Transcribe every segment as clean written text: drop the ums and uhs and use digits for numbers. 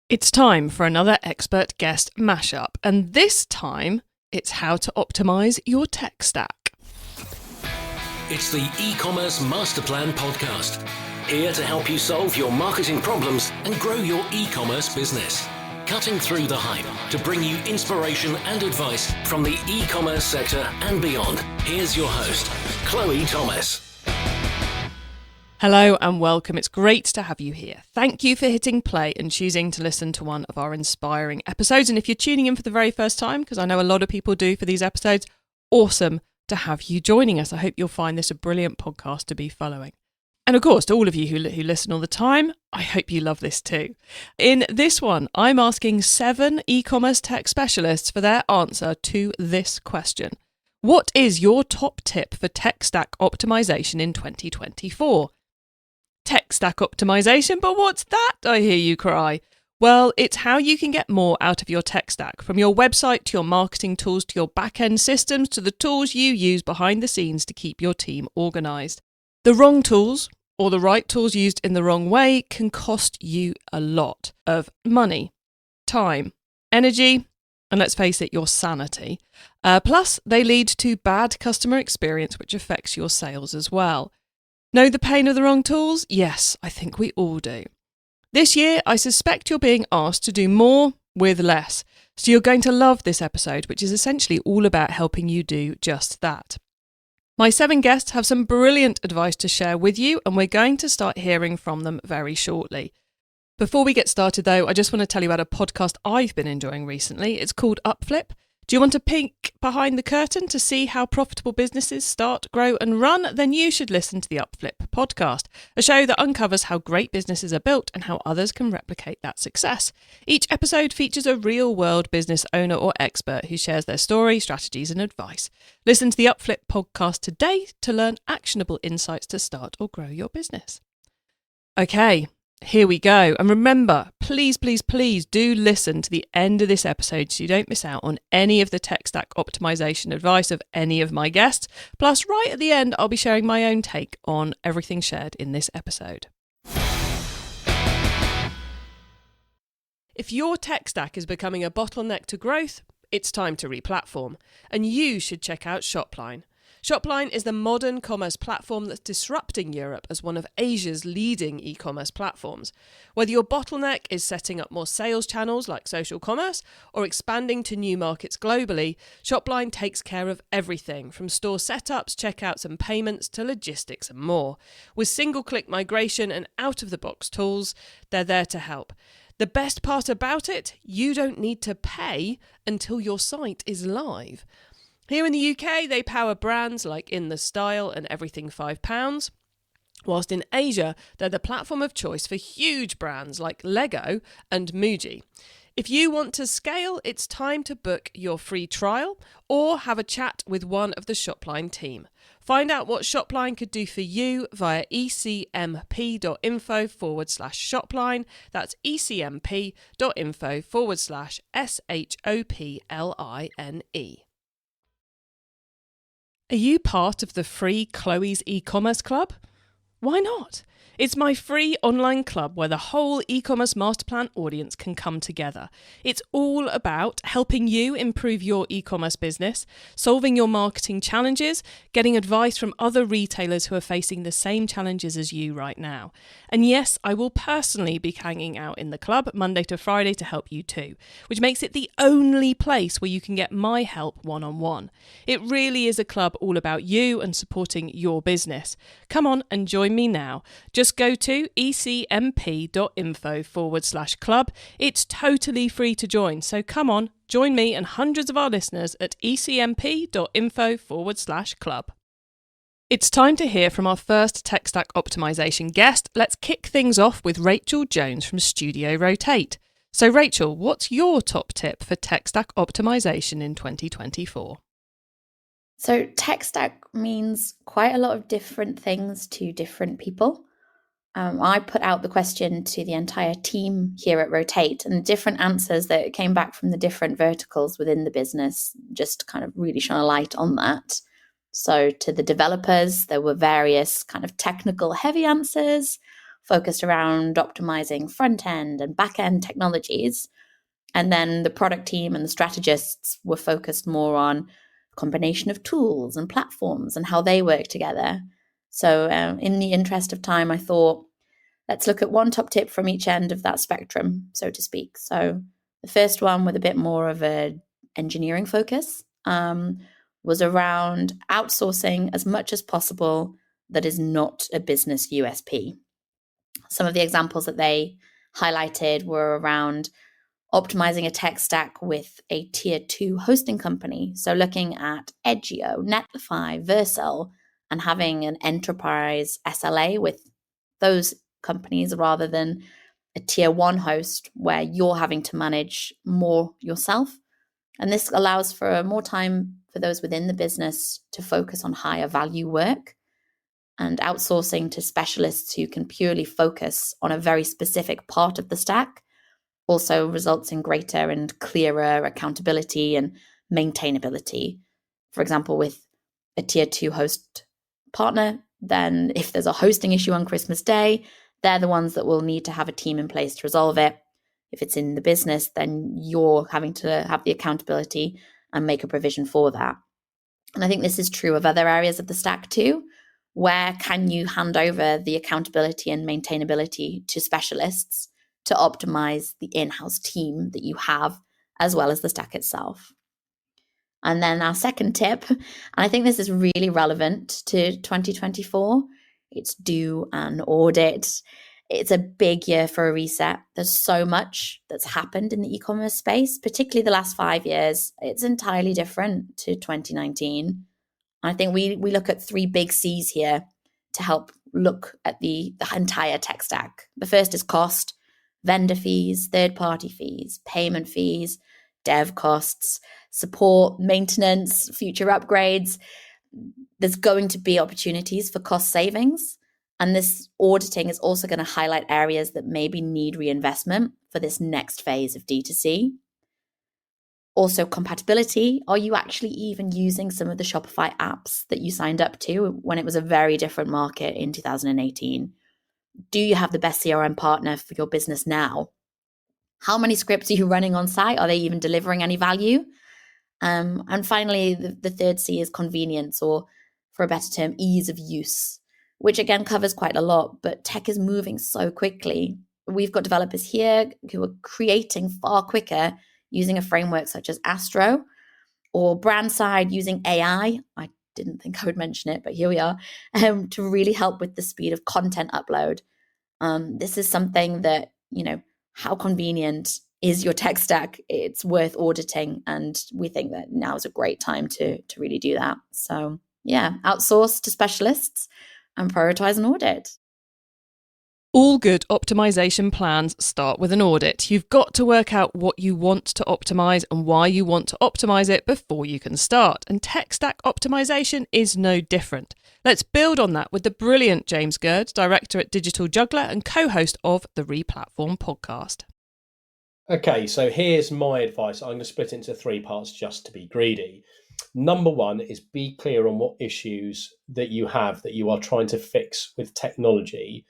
It's time for another expert guest mashup, and this time it's how to optimize your tech stack. It's the e-commerce master plan podcast, here to help you solve your marketing problems and grow your e-commerce business. Cutting through the hype to bring you inspiration and advice from the e-commerce sector and beyond. Here's your host, Chloe Thomas. Hello and welcome. It's great to have you here. Thank you for hitting play and choosing to listen to one of our inspiring episodes. And if you're tuning in for the very first time, because I know a lot of people do for these episodes, awesome to have you joining us. I hope you'll find this a brilliant podcast to be following. And of course, to all of you who listen all the time, I hope you love this too. In this one, I'm asking 7 e-commerce tech specialists for their answer to this question. What is your top tip for tech stack optimization in 2024? Tech stack optimization, but what's that, I hear you cry? Well, it's how you can get more out of your tech stack, from your website to your marketing tools to your back-end systems to the tools you use behind the scenes to keep your team organised. The wrong tools, or the right tools used in the wrong way, can cost you a lot of money, time, energy, and let's face it, your sanity. Plus, they lead to bad customer experience, which affects your sales as well. Know the pain of the wrong tools? Yes, I think we all do. This year, I suspect you're being asked to do more with less. So you're going to love this episode, which is essentially all about helping you do just that. My 7 guests have some brilliant advice to share with you, and we're going to start hearing from them very shortly. Before we get started, though, I just want to tell you about a podcast I've been enjoying recently. It's called Upflip. Do you want to peek behind the curtain to see how profitable businesses start, grow and run? Then you should listen to the Upflip podcast, a show that uncovers how great businesses are built and how others can replicate that success. Each episode features a real-world business owner or expert who shares their story, strategies and advice. Listen to the Upflip podcast today to learn actionable insights to start or grow your business. Okay. Here we go. And remember, please do listen to the end of this episode so you don't miss out on any of the tech stack optimization advice of any of my guests. Plus, right at the end, I'll be sharing my own take on everything shared in this episode. If your tech stack is becoming a bottleneck to growth, it's time to replatform. And you should check out SHOPLINE. SHOPLINE is the modern commerce platform that's disrupting Europe as one of Asia's leading e-commerce platforms. Whether your bottleneck is setting up more sales channels like social commerce or expanding to new markets globally, SHOPLINE takes care of everything from store setups, checkouts and payments to logistics and more. With single-click migration and out-of-the-box tools, they're there to help. The best part about it, you don't need to pay until your site is live. Here in the UK, they power brands like In The Style and Everything £5, whilst in Asia, they're the platform of choice for huge brands like Lego and Muji. If you want to scale, it's time to book your free trial or have a chat with one of the SHOPLINE team. Find out what SHOPLINE could do for you via ecmp.info/SHOPLINE. That's ecmp.info/SHOPLINE. Are you part of the free Chloe's e-commerce club? Why not? It's my free online club where the whole e-commerce masterplan audience can come together. It's all about helping you improve your e-commerce business, solving your marketing challenges, getting advice from other retailers who are facing the same challenges as you right now. And yes, I will personally be hanging out in the club Monday to Friday to help you too, which makes it the only place where you can get my help one-on-one. It really is a club all about you and supporting your business. Come on and join me now. Just go to ecmp.info/club. It's totally free to join. So come on, join me and hundreds of our listeners at ecmp.info/club. It's time to hear from our first tech stack optimization guest. Let's kick things off with Rachael Jones from Studio Rotate. So Rachael, what's your top tip for tech stack optimization in 2024? So tech stack means quite a lot of different things to different people. I put out the question to the entire team here at Rotate, and different answers that came back from the different verticals within the business just kind of really shone a light on that. So to the developers, there were various kind of technical heavy answers. focused around optimizing front end and back end technologies. And then the product team and the strategists were focused more on a combination of tools and platforms and how they work together. So in the interest of time, I thought, let's look at one top tip from each end of that spectrum, so to speak. So the first one, with a bit more of an engineering focus, was around outsourcing as much as possible that is not a business USP. Some of the examples that they highlighted were around optimizing a tech stack with a tier 2 hosting company. So looking at Edgio, Netlify, Vercel, and having an enterprise SLA with those companies rather than a tier 1 host where you're having to manage more yourself. And this allows for more time for those within the business to focus on higher value work, and outsourcing to specialists who can purely focus on a very specific part of the stack also results in greater and clearer accountability and maintainability. For example, with a tier 2 host partner, then if there's a hosting issue on Christmas Day, they're the ones that will need to have a team in place to resolve it. If it's in the business, then you're having to have the accountability and make a provision for that. And I think this is true of other areas of the stack too. Where can you hand over the accountability and maintainability to specialists to optimize the in-house team that you have, as well as the stack itself? And then our second tip, and I think this is really relevant to 2024, it's do an audit. It's a big year for a reset. There's so much that's happened in the e-commerce space, particularly the last 5 years. It's entirely different to 2019. I think we look at 3 big C's here to help look at the entire tech stack. The first is cost, vendor fees, third-party fees, payment fees, dev costs, support, maintenance, future upgrades. There's going to be opportunities for cost savings. And this auditing is also going to highlight areas that maybe need reinvestment for this next phase of D2C. Also, compatibility. Are you actually even using some of the Shopify apps that you signed up to when it was a very different market in 2018? Do you have the best CRM partner for your business now? How many scripts are you running on site? Are they even delivering any value? And finally, the third C is convenience, or for a better term, ease of use, which again covers quite a lot, but tech is moving so quickly. We've got developers here who are creating far quicker using a framework such as Astro, or brand side using AI. I didn't think I would mention it, but here we are, to really help with the speed of content upload. This is something that, how convenient is your tech stack? It's worth auditing, and we think that now is a great time to really do that. So yeah, outsource to specialists and prioritize an audit. All good optimization plans start with an audit. You've got to work out what you want to optimize and why you want to optimize it before you can start. And tech stack optimization is no different. Let's build on that with the brilliant James Gurd, director at Digital Juggler and co-host of the Replatform podcast. Okay, so here's my advice. I'm going to split it into 3 parts just to be greedy. Number 1 is be clear on what issues that you have that you are trying to fix with technology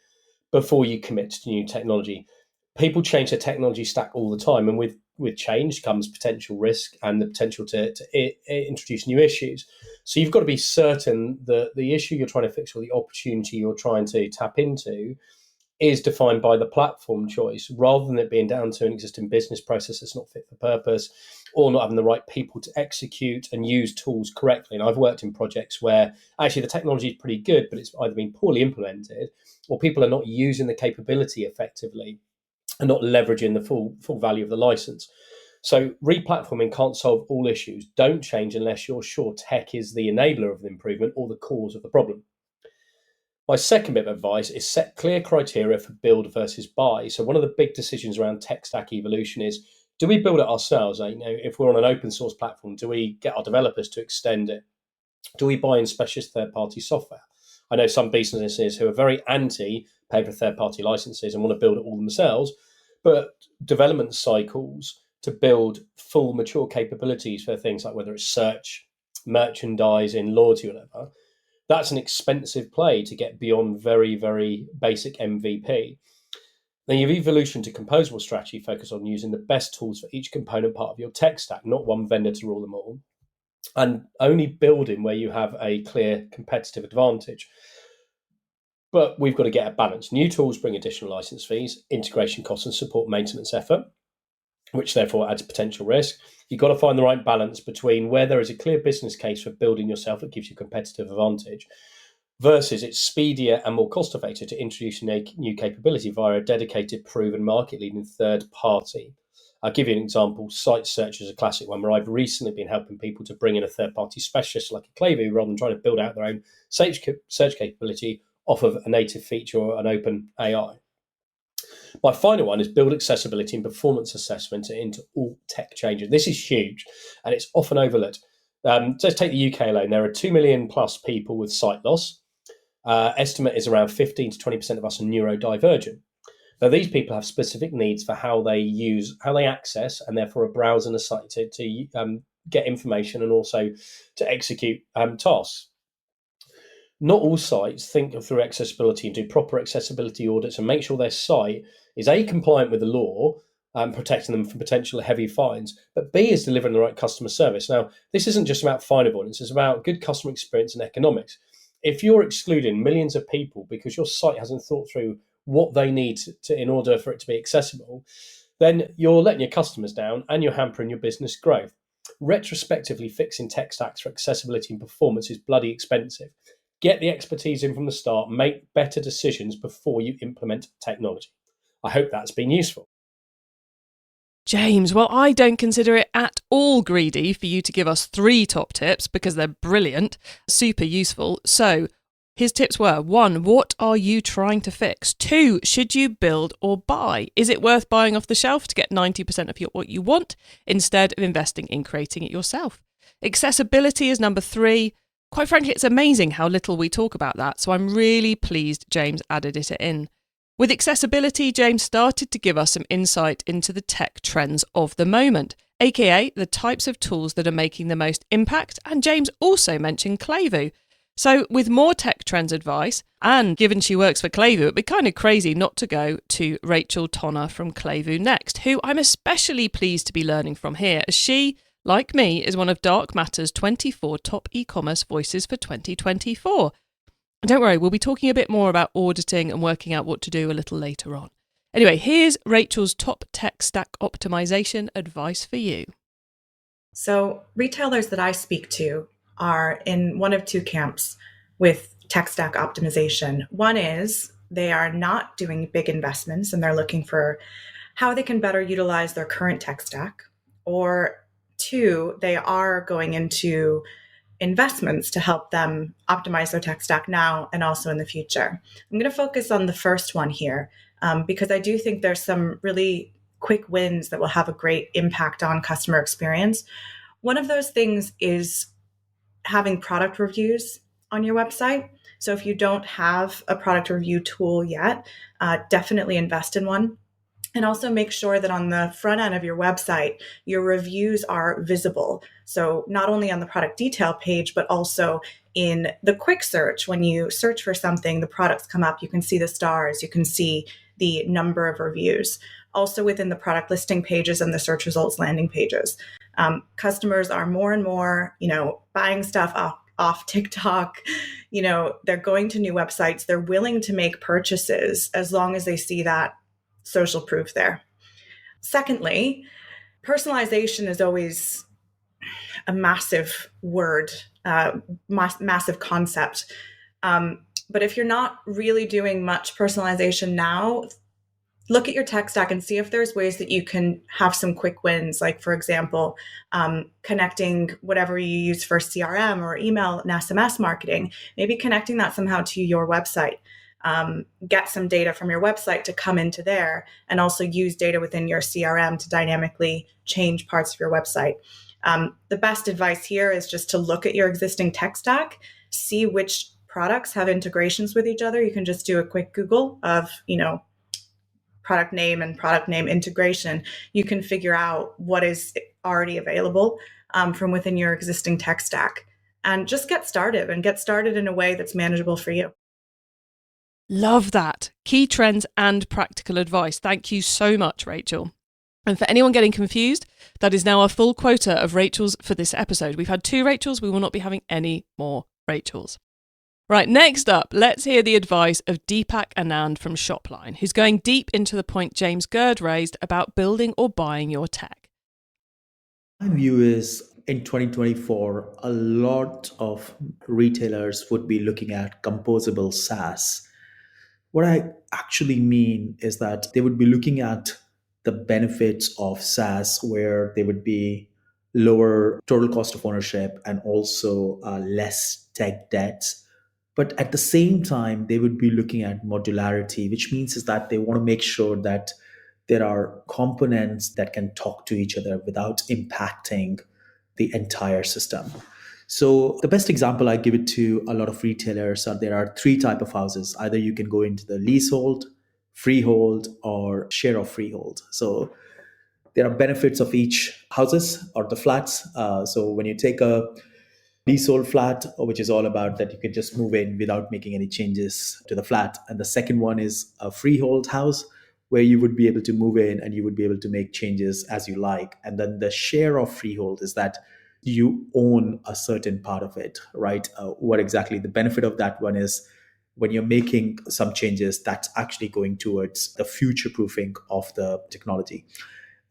before you commit to new technology. People change their technology stack all the time, and with change comes potential risk and the potential to introduce new issues. So you've got to be certain that the issue you're trying to fix or the opportunity you're trying to tap into is defined by the platform choice, rather than it being down to an existing business process that's not fit for purpose, or not having the right people to execute and use tools correctly. And I've worked in projects where actually the technology is pretty good, but it's either been poorly implemented, or people are not using the capability effectively and not leveraging the full value of the license. So replatforming can't solve all issues. Don't change unless you're sure tech is the enabler of the improvement or the cause of the problem. My second bit of advice is set clear criteria for build versus buy. So one of the big decisions around tech stack evolution is, do we build it ourselves? If we're on an open source platform, do we get our developers to extend it? Do we buy in specialist third-party software? I know some businesses who are very anti pay for third-party licenses and want to build it all themselves, but development cycles to build full mature capabilities for things like whether it's search, merchandising, loyalty, whatever, That's an expensive play to get beyond very, very basic MVP. Then you have evolution to composable strategy, focus on using the best tools for each component part of your tech stack, not one vendor to rule them all, and only building where you have a clear competitive advantage. But we've got to get a balance. New tools bring additional license fees, integration costs, and support maintenance effort, which therefore adds potential risk. You've got to find the right balance between where there is a clear business case for building yourself that gives you competitive advantage versus it's speedier and more cost effective to introduce a new capability via a dedicated, proven, market-leading third party. I'll give you an example. Site search is a classic one where I've recently been helping people to bring in a third-party specialist like a Klevu rather than trying to build out their own search capability off of a native feature or an open AI. My final one is build accessibility and performance assessment into all tech changes. This is huge and it's often overlooked. Let's take the UK alone. There are 2 million plus people with sight loss. Estimate is around 15 to 20% of us are neurodivergent. Now, these people have specific needs for how they access, and therefore a browser and a site to get information and also to execute tasks. Not all sites think through accessibility and do proper accessibility audits and make sure their site is A, compliant with the law, protecting them from potential heavy fines, but B, is delivering the right customer service. Now, this isn't just about fine avoidance, it's about good customer experience and economics. If you're excluding millions of people because your site hasn't thought through what they need to in order for it to be accessible, then you're letting your customers down and you're hampering your business growth. Retrospectively fixing tech stacks for accessibility and performance is bloody expensive. Get the expertise in from the start, make better decisions before you implement technology. I hope that's been useful. James, well, I don't consider it at all greedy for you to give us 3 top tips because they're brilliant, super useful. So his tips were: 1, what are you trying to fix? 2, should you build or buy? Is it worth buying off the shelf to get 90% of what you want instead of investing in creating it yourself? Accessibility is number 3. Quite frankly, it's amazing how little we talk about that. So I'm really pleased James added it in. With accessibility, James started to give us some insight into the tech trends of the moment, aka the types of tools that are making the most impact, and James also mentioned Klevu. So with more tech trends advice, and given she works for Klevu, it'd be kind of crazy not to go to Rachael from Klevu next, who I'm especially pleased to be learning from here, as she, like me, is one of Dark Matter's 24 top e-commerce voices for 2024. Don't worry, we'll be talking a bit more about auditing and working out what to do a little later on. Anyway, here's Rachael's top tech stack optimization advice for you. So retailers that I speak to are in one of 2 camps with tech stack optimization. One is they are not doing big investments and they're looking for how they can better utilize their current tech stack. Or 2, they are going into investments to help them optimize their tech stack now and also in the future. I'm going to focus on the first one here because I do think there's some really quick wins that will have a great impact on customer experience. One of those things is having product reviews on your website. So if you don't have a product review tool yet, definitely invest in one. And also make sure that on the front end of your website, your reviews are visible. So not only on the product detail page, but also in the quick search. When you search for something, the products come up, you can see the stars, you can see the number of reviews. Also within the product listing pages and the search results landing pages. Customers are more and more, buying stuff off TikTok. They're going to new websites. They're willing to make purchases as long as they see that social proof there. Secondly, personalization is always a massive word, massive concept. But if you're not really doing much personalization now, look at your tech stack and see if there's ways that you can have some quick wins. Like, for example, connecting whatever you use for CRM or email and SMS marketing, maybe connecting that somehow to your website. Get some data from your website to come into there, and also use data within your CRM to dynamically change parts of your website. The best advice here is just to look at your existing tech stack, see which products have integrations with each other. You can just do a quick Google of, product name and product name integration. You can figure out what is already available from within your existing tech stack. and just get started in a way that's manageable for you. Love that. Key trends and practical advice. Thank you so much, Rachael. And for anyone getting confused, that is now our full quota of Rachels for this episode. We've had 2 Rachels. We will not be having any more Rachels. Right, next up, let's hear the advice of Deepak Anand from SHOPLINE, who's going deep into the point James Gurd raised about building or buying your tech. My view is in 2024, a lot of retailers would be looking at composable SaaS. What I actually mean is that they would be looking at the benefits of SaaS, where they would be lower total cost of ownership and also less tech debts. But at the same time, they would be looking at modularity, which means is that they want to make sure that there are components that can talk to each other without impacting the entire system. So the best example I give it to a lot of retailers are there are 3 types of houses. Either you can go into the leasehold, freehold, or share of freehold. So there are benefits of each houses or the flats. So when you take a leasehold flat, which is all about that you can just move in without making any changes to the flat. And the second one is a freehold house, where you would be able to move in and you would be able to make changes as you like. And then the share of freehold is that you own a certain part of it, right? What exactly the benefit of that one is, when you're making some changes, that's actually going towards the future proofing of the technology.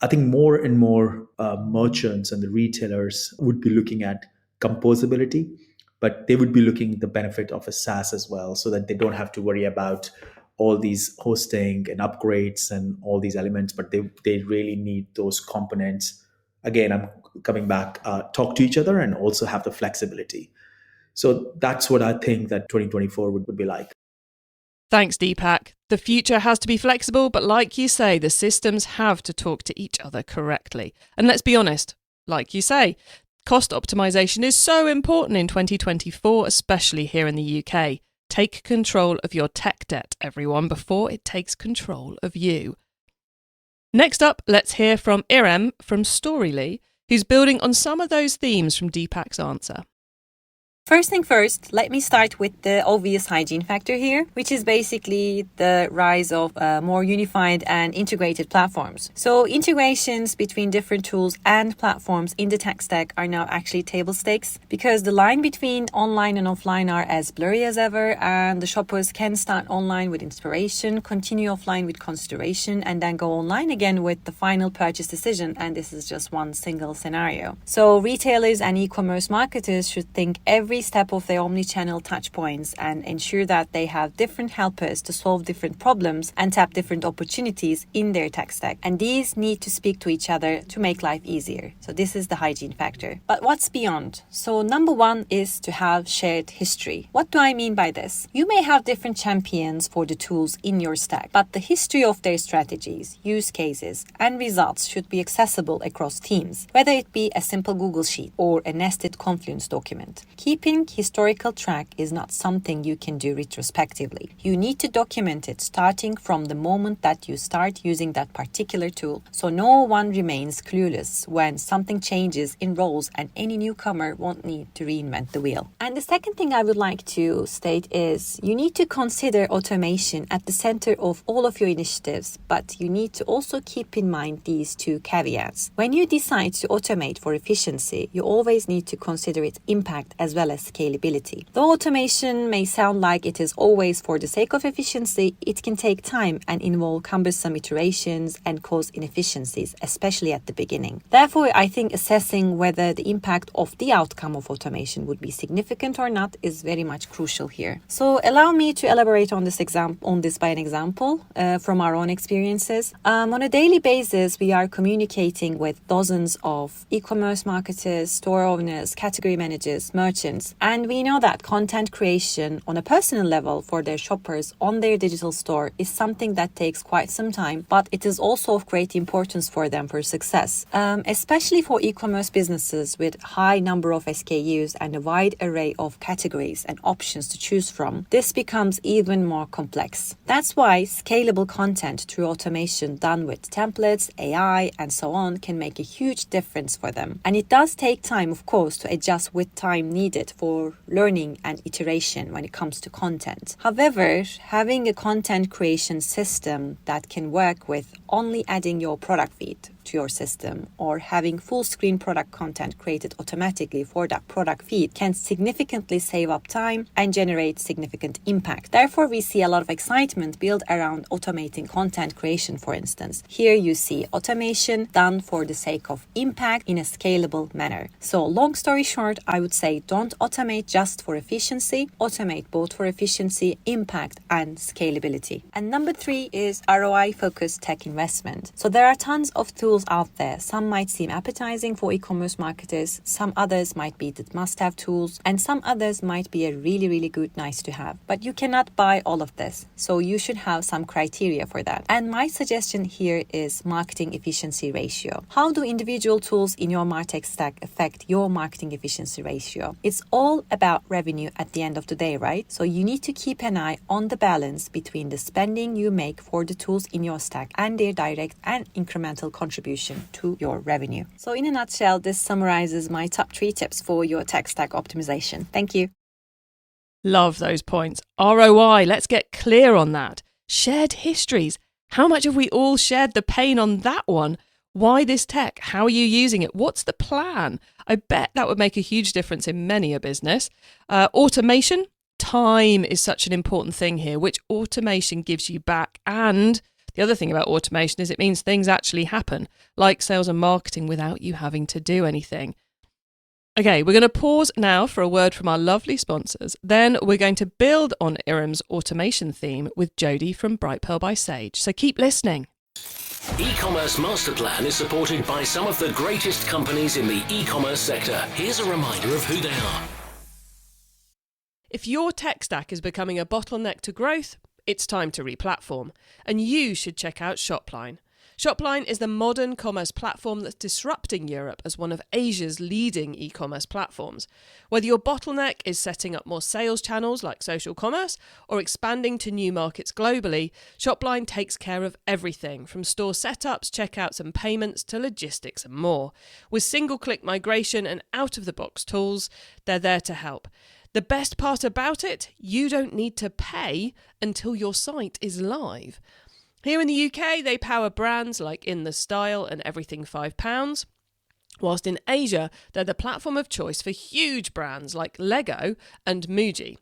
I think more and more merchants and the retailers would be looking at composability, but they would be looking at the benefit of a SaaS as well, so that they don't have to worry about all these hosting and upgrades and all these elements, but they really need those components. Again, I'm coming back, talk to each other and also have the flexibility. So that's what I think that 2024 would be like. Thanks, Deepak. The future has to be flexible, but like you say, the systems have to talk to each other correctly. And let's be honest, like you say, cost optimization is so important in 2024, especially here in the UK. Take control of your tech debt, everyone, before it takes control of you. Next up, let's hear from İrem from Storyly, who's building on some of those themes from Deepak's answer. First thing first, let me start with the obvious hygiene factor here, which is basically the rise of more unified and integrated platforms. So integrations between different tools and platforms in the tech stack are now actually table stakes, because the line between online and offline are as blurry as ever, and the shoppers can start online with inspiration, continue offline with consideration, and then go online again with the final purchase decision. And this is just one single scenario. So retailers and e-commerce marketers should think every step of their omni-channel touch points and ensure that they have different helpers to solve different problems and tap different opportunities in their tech stack. And these need to speak to each other to make life easier. So this is the hygiene factor. But what's beyond? So number 1 is to have shared history. What do I mean by this? You may have different champions for the tools in your stack, but the history of their strategies, use cases, and results should be accessible across teams, whether it be a simple Google Sheet or a nested Confluence document. Keeping historical track is not something you can do retrospectively. You need to document it starting from the moment that you start using that particular tool, so no one remains clueless when something changes in roles and any newcomer won't need to reinvent the wheel. And the second thing I would like to state is you need to consider automation at the center of all of your initiatives, but you need to also keep in mind these 2 caveats. When you decide to automate for efficiency, you always need to consider its impact as well as scalability. Though automation may sound like it is always for the sake of efficiency, it can take time and involve cumbersome iterations and cause inefficiencies, especially at the beginning. Therefore, I think assessing whether the impact of the outcome of automation would be significant or not is very much crucial here. So allow me to elaborate on this by an example from our own experiences. On a daily basis, we are communicating with dozens of e-commerce marketers, store owners, category managers, merchants, and we know that content creation on a personal level for their shoppers on their digital store is something that takes quite some time, but it is also of great importance for them for success, especially for e-commerce businesses with high number of SKUs and a wide array of categories and options to choose from. This becomes even more complex. That's why scalable content through automation done with templates, AI, and so on can make a huge difference for them. And it does take time, of course, to adjust with time needed for learning and iteration when it comes to content. However, having a content creation system that can work with only adding your product feed to your system or having full screen product content created automatically for that product feed can significantly save up time and generate significant impact. Therefore, we see a lot of excitement built around automating content creation, for instance. Here you see automation done for the sake of impact in a scalable manner. So long story short, I would say don't automate just for efficiency, automate both for efficiency, impact, and scalability. And number 3 is ROI-focused tech investment. So there are tons of tools out there. Some might seem appetizing for e-commerce marketers, some others might be the must-have tools, and some others might be a really, really good nice to have. But you cannot buy all of this, so you should have some criteria for that. And my suggestion here is marketing efficiency ratio. How do individual tools in your MarTech stack affect your marketing efficiency ratio? It's all about revenue at the end of the day, right? So you need to keep an eye on the balance between the spending you make for the tools in your stack and their direct and incremental contribution to your revenue. So in a nutshell, this summarizes my top 3 tips for your tech stack optimization. Thank you. Love those points. ROI, let's get clear on that. Shared histories. How much have we all shared the pain on that one? Why this tech? How are you using it? What's the plan? I bet that would make a huge difference in many a business. Automation. Time is such an important thing here, which automation gives you back. And the other thing about automation is it means things actually happen, like sales and marketing, without you having to do anything. Okay, we're going to pause now for a word from our lovely sponsors. Then we're going to build on İrem's automation theme with Jodie from Brightpearl by Sage. So keep listening. E-commerce Master Plan is supported by some of the greatest companies in the e-commerce sector. Here's a reminder of who they are. If your tech stack is becoming a bottleneck to growth, it's time to replatform, and you should check out SHOPLINE. SHOPLINE is the modern commerce platform that's disrupting Europe as one of Asia's leading e-commerce platforms. Whether your bottleneck is setting up more sales channels like social commerce or expanding to new markets globally, SHOPLINE takes care of everything from store setups, checkouts and payments to logistics and more. With single-click migration and out-of-the-box tools, they're there to help. The best part about it, you don't need to pay until your site is live. Here in the UK, they power brands like In The Style and Everything £5, whilst in Asia, they're the platform of choice for huge brands like Lego and Muji.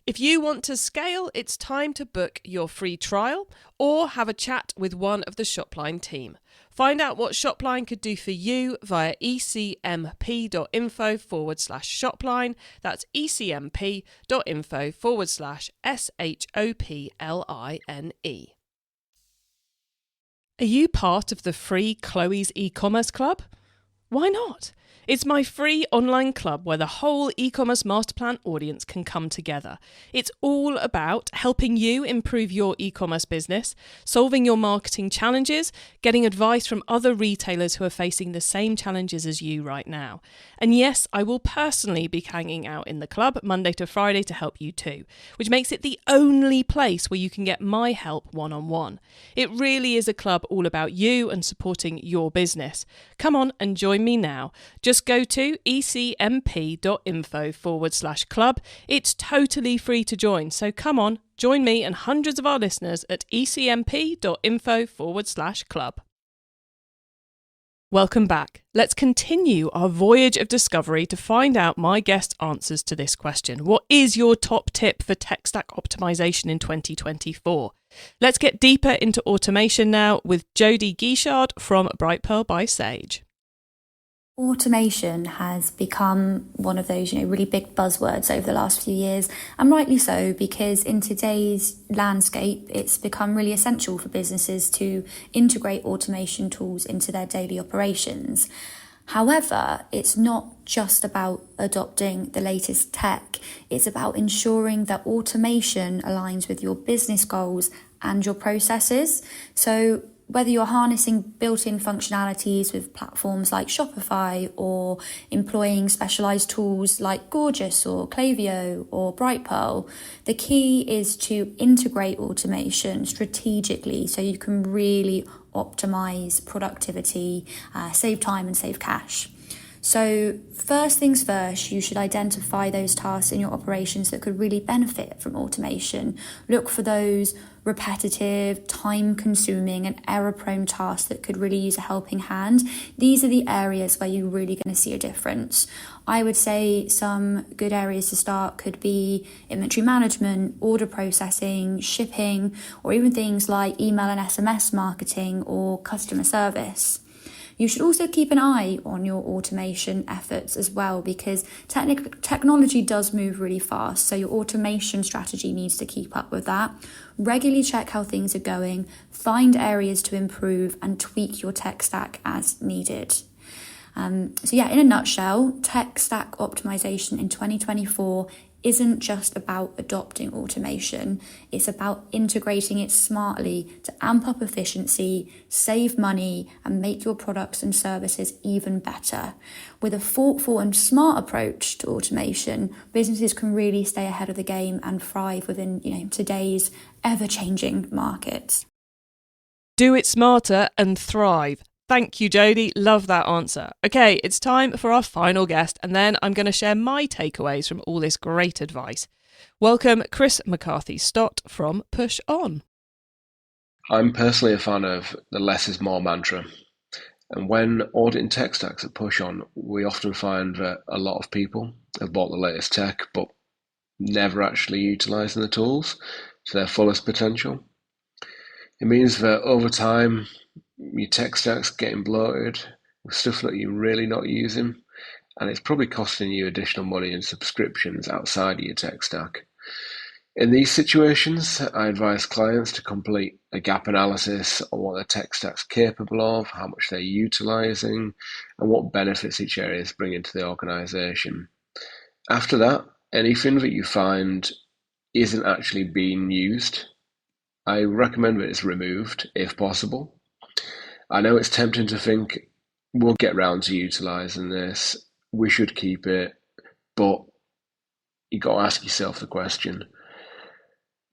If you want to scale, it's time to book your free trial or have a chat with one of the SHOPLINE team. Find out what SHOPLINE could do for you via ecmp.info/SHOPLINE. That's ecmp.info/SHOPLINE. Are you part of the free Chloe's e-commerce club? Why not? It's my free online club where the whole e-commerce masterplan audience can come together. It's all about helping you improve your e-commerce business, solving your marketing challenges, getting advice from other retailers who are facing the same challenges as you right now. And yes, I will personally be hanging out in the club Monday to Friday to help you too, which makes it the only place where you can get my help one-on-one. It really is a club all about you and supporting your business. Come on and join me now. Just go to ecmp.info/club. It's totally free to join, so come on, join me and hundreds of our listeners at ecmp.info/club. Welcome back. Let's continue our voyage of discovery to find out my guest answers to this question. What is your top tip for tech stack optimization in 2024? Let's get deeper into automation now with Jodie Guichard from Brightpearl by Sage. Automation has become one of those, really big buzzwords over the last few years, and rightly so, because in today's landscape, it's become really essential for businesses to integrate automation tools into their daily operations. However, it's not just about adopting the latest tech. It's about ensuring that automation aligns with your business goals and your processes. So whether you're harnessing built-in functionalities with platforms like Shopify or employing specialized tools like Gorgeous or Klevu or Brightpearl, the key is to integrate automation strategically so you can really optimize productivity, save time and save cash. So first things first, you should identify those tasks in your operations that could really benefit from automation. Look for those repetitive, time-consuming and error-prone tasks that could really use a helping hand. These are the areas where you're really going to see a difference. I would say some good areas to start could be inventory management, order processing, shipping, or even things like email and SMS marketing or customer service. You should also keep an eye on your automation efforts as well, because technology does move really fast, so your automation strategy needs to keep up with that. Regularly check how things are going, find areas to improve, and tweak your tech stack as needed. In a nutshell, tech stack optimization in 2024 isn't just about adopting automation, it's about integrating it smartly to amp up efficiency, save money, and make your products and services even better. With a thoughtful and smart approach to automation, businesses can really stay ahead of the game and thrive within, today's ever-changing market. Do it smarter and thrive. Thank you, Jodie. Love that answer. Okay, it's time for our final guest, and then I'm going to share my takeaways from all this great advice. Welcome, Chris McCarthy-Stott from PushON. I'm personally a fan of the less is more mantra. And when auditing tech stacks at PushON, we often find that a lot of people have bought the latest tech, but never actually utilising the tools to their fullest potential. It means that over time, your tech stack's getting bloated with stuff that you're really not using, and it's probably costing you additional money in subscriptions outside of your tech stack. In these situations, I advise clients to complete a gap analysis on what their tech stack's capable of, how much they're utilising, and what benefits each area is bringing to the organisation. After that, anything that you find isn't actually being used, I recommend that it's removed if possible. I know it's tempting to think we'll get round to utilising this, we should keep it, but you've got to ask yourself the question,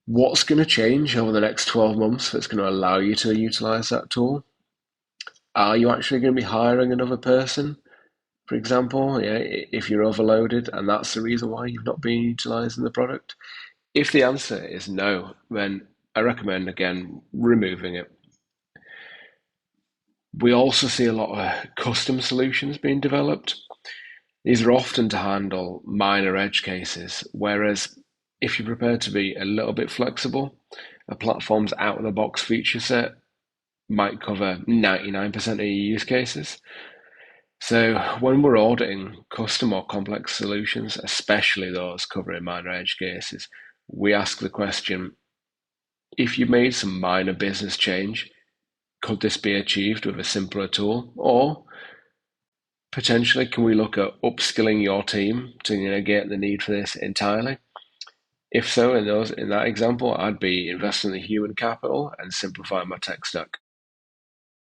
what's going to change over the next 12 months that's going to allow you to utilise that tool? Are you actually going to be hiring another person, for example, if you're overloaded and that's the reason why you've not been utilising the product? If the answer is no, then I recommend, again, removing it. We also see a lot of custom solutions being developed. These are often to handle minor edge cases, whereas if you're prepared to be a little bit flexible, a platform's out-of-the-box feature set might cover 99% of your use cases. So when we're auditing custom or complex solutions, especially those covering minor edge cases, we ask the question, if you made some minor business change, could this be achieved with a simpler tool? Or potentially, can we look at upskilling your team to negate the need for this entirely? If so, in that example, I'd be investing in the human capital and simplifying my tech stack.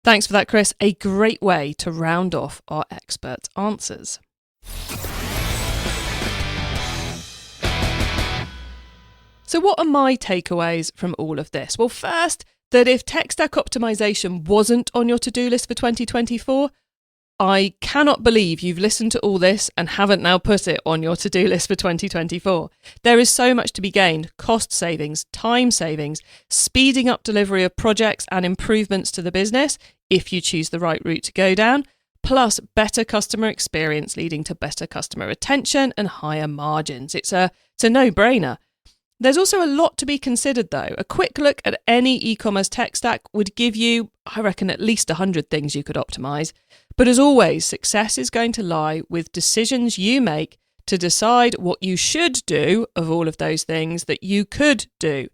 Thanks for that, Chris. A great way to round off our expert answers. So what are my takeaways from all of this? Well, first, that if tech stack optimization wasn't on your to-do list for 2024, I cannot believe you've listened to all this and haven't now put it on your to-do list for 2024. There is so much to be gained: cost savings, time savings, speeding up delivery of projects and improvements to the business if you choose the right route to go down, plus better customer experience leading to better customer retention and higher margins. It's a no-brainer. There's also a lot to be considered though. A quick look at any e-commerce tech stack would give you, I reckon, at least 100 things you could optimize. But as always, success is going to lie with decisions you make to decide what you should do of all of those things that you could do.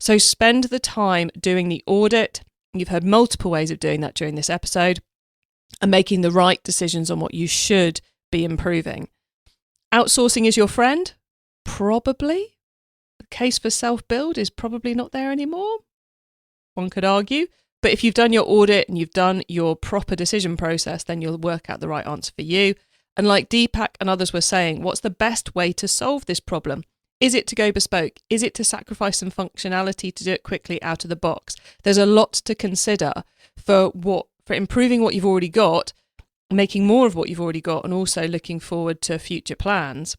So spend the time doing the audit. You've heard multiple ways of doing that during this episode, and making the right decisions on what you should be improving. Outsourcing is your friend? Probably. The case for self-build is probably not there anymore. One could argue. But if you've done your audit and you've done your proper decision process, then you'll work out the right answer for you. And like Deepak and others were saying, what's the best way to solve this problem? Is it to go bespoke? Is it to sacrifice some functionality to do it quickly out of the box? There's a lot to consider for improving what you've already got making more of what you've already got, and also looking forward to future plans.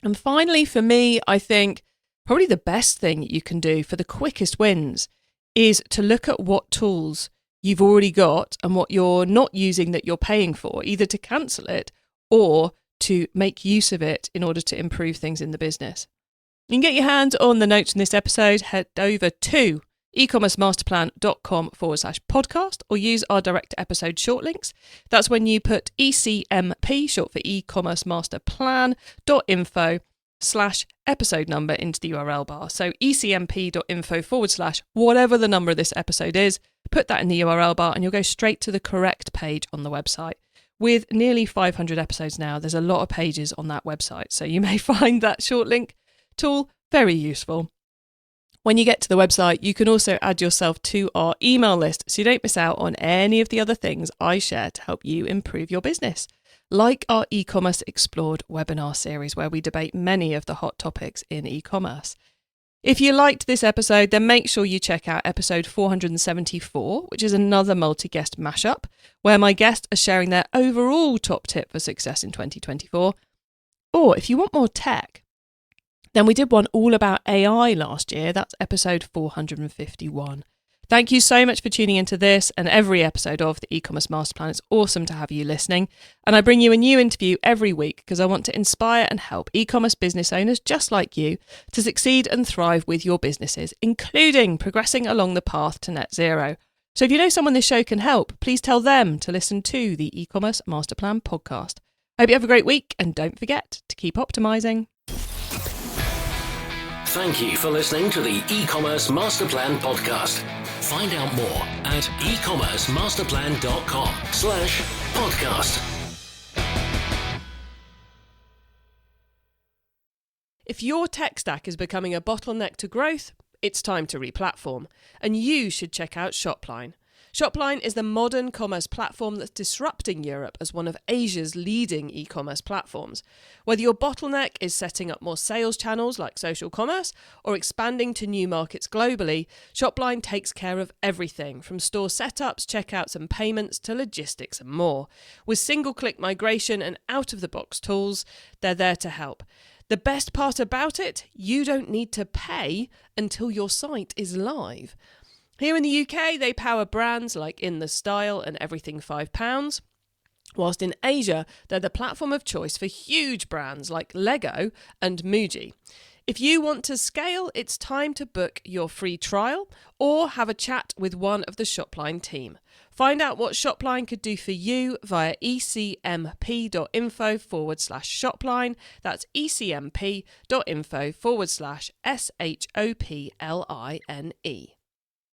And finally, for me, I think probably the best thing you can do for the quickest wins is to look at what tools you've already got and what you're not using that you're paying for, either to cancel it or to make use of it in order to improve things in the business. You can get your hands on the notes in this episode. Head over to ecommercemasterplan.com/podcast or use our direct episode short links. That's when you put ECMP, short for e-commerce master plan.info/episode number into the URL bar. So ecmp.info/ whatever the number of this episode is, put that in the URL bar and you'll go straight to the correct page on the website. With nearly 500 episodes now, there's a lot of pages on that website. So you may find that short link tool very useful. When you get to the website, you can also add yourself to our email list so you don't miss out on any of the other things I share to help you improve your business, like our e-commerce explored webinar series where we debate many of the hot topics in e-commerce. If you liked this episode, then make sure you check out episode 474, which is another multi-guest mashup, where my guests are sharing their overall top tip for success in 2024. Or if you want more tech, then we did one all about AI last year. That's episode 451. Thank you so much for tuning into this and every episode of the e-commerce master plan. It's awesome to have you listening. And I bring you a new interview every week because I want to inspire and help e-commerce business owners just like you to succeed and thrive with your businesses, including progressing along the path to net zero. So if you know someone this show can help, please tell them to listen to the e-commerce master plan podcast. Hope you have a great week and don't forget to keep optimizing. Thank you for listening to the e-commerce master plan podcast. Find out more at ecommercemasterplan.com/podcast. If your tech stack is becoming a bottleneck to growth, it's time to replatform, and you should check out SHOPLINE. SHOPLINE is the modern commerce platform that's disrupting Europe as one of Asia's leading e-commerce platforms. Whether your bottleneck is setting up more sales channels like social commerce or expanding to new markets globally, SHOPLINE takes care of everything from store setups, checkouts and payments to logistics and more. With single-click migration and out-of-the-box tools, they're there to help. The best part about it, you don't need to pay until your site is live. Here in the UK, they power brands like In The Style and Everything £5, whilst in Asia, they're the platform of choice for huge brands like Lego and Muji. If you want to scale, it's time to book your free trial or have a chat with one of the SHOPLINE team. Find out what SHOPLINE could do for you via ecmp.info/SHOPLINE. That's ecmp.info/SHOPLINE.